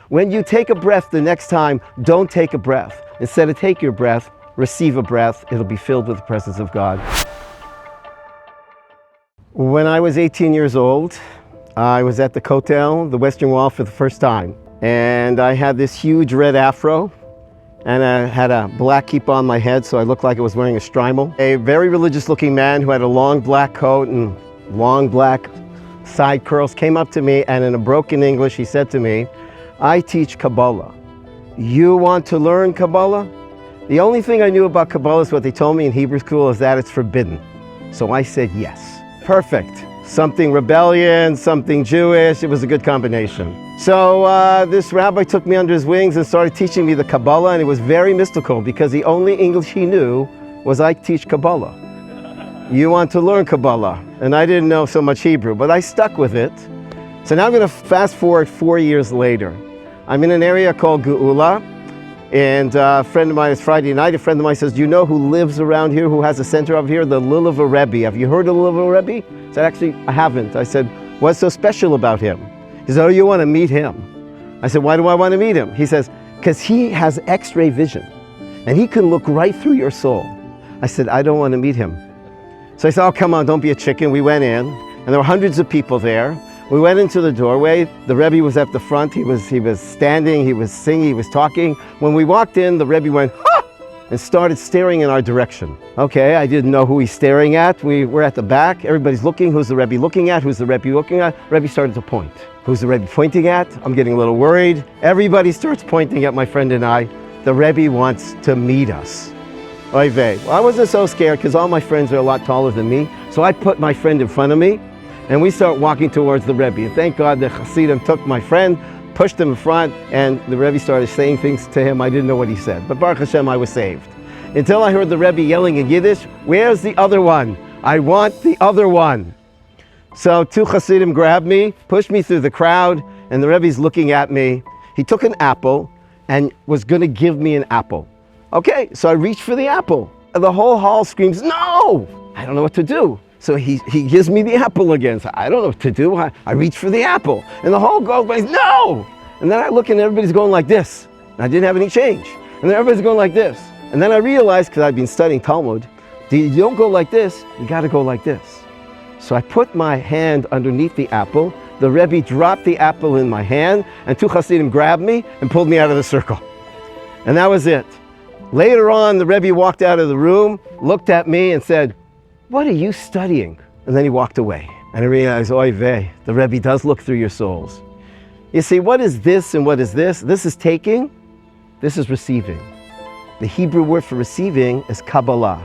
When you take a breath the next time, don't take a breath. Instead of take your breath, receive a breath. It'll be filled with the presence of God. When I was 18 years old, I was at the Kotel, the Western Wall, for the first time. And I had this huge red afro, and I had a black kippah on my head, so I looked like I was wearing a shtreimel. A very religious looking man who had a long black coat and long black side curls came up to me, and in a broken English he said to me, "I teach Kabbala. You want to learn Kabbala?" The only thing I knew about Kabbala is what they told me in Hebrew school, is that it's forbidden. So I said yes. Perfect. Something rebellion, something Jewish, it was a good combination. So this rabbi took me under his wings and started teaching me the Kabbala, and it was very mystical because the only English he knew was, "I teach Kabbala. You want to learn Kabbala?" And I didn't know so much Hebrew, but I stuck with it. So now I'm going to fast forward 4 years later. I'm in an area called Geula, and a friend of mine, it's Friday night, a friend of mine says, "Do you know who lives around here, who has a center over here? The Lelover Rebbe. Have you heard of the Lelover Rebbe?" I said, "Actually, I haven't." I said, "What's so special about him?" He said, "Oh, you want to meet him?" I said, "Why do I want to meet him?" He says, "Because he has X-ray vision, and he can look right through your soul." I said, "I don't want to meet him." So I said, "Oh, come on, don't be a chicken." We went in, and there were hundreds of people there. We went into the doorway. The Rebbe was at the front. He was standing, he was singing, he was talking. When we walked in, the Rebbe went, "Ha!" and started staring in our direction. Okay, I didn't know who he's staring at. We were at the back. Everybody's looking. Who's the Rebbe looking at? Who's the Rebbe looking at? Rebbe started to point. Who's the Rebbe pointing at? I'm getting a little worried. Everybody starts pointing at my friend and I. The Rebbe wants to meet us. Oy vey. Well, I wasn't so scared because all my friends are a lot taller than me. So I put my friend in front of me, and we start walking towards the Rebbe. And thank God the Hasidim took my friend, pushed him in front, and the Rebbe started saying things to him. I didn't know what he said, but Baruch Hashem, I was saved. Until I heard the Rebbe yelling in Yiddish, "Where's the other one? I want the other one." So two Hasidim grabbed me, pushed me through the crowd, and the Rebbe's looking at me. He took an apple and was going to give me an apple. Okay, so I reached for the apple. The whole hall screams, "No!" I don't know what to do. So he gives me the apple again. So I don't know what to do. I reach for the apple. And the whole goes, "No!" And then I look and everybody's going like this. And I didn't have any change. And then everybody's going like this. And then I realized, because I've been studying Talmud, you don't go like this, you got to go like this. So I put my hand underneath the apple. The Rebbe dropped the apple in my hand, and two Hasidim grabbed me and pulled me out of the circle. And that was it. Later on, the Rebbe walked out of the room, looked at me and said, "What are you studying?" And then he walked away. And I realized, oy vey, the Rebbe does look through your souls. You see, what is this and what is this? This is taking, this is receiving. The Hebrew word for receiving is Kabbala.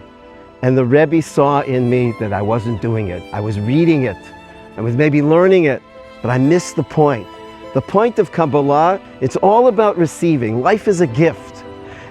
And the Rebbe saw in me that I wasn't doing it. I was reading it. I was maybe learning it, but I missed the point. The point of Kabbala, it's all about receiving. Life is a gift.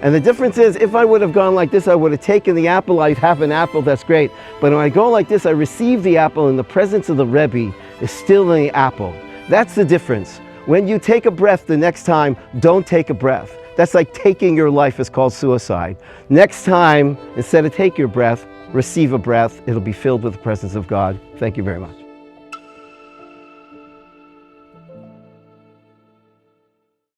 And the difference is, if I would have gone like this, I would have taken the apple, I'd have an apple, that's great. But when I go like this, I receive the apple, and the presence of the Rebbe is still in the apple. That's the difference. When you take a breath the next time, don't take a breath. That's like taking your life is called suicide. Next time, instead of take your breath, receive a breath. It'll be filled with the presence of God. Thank you very much.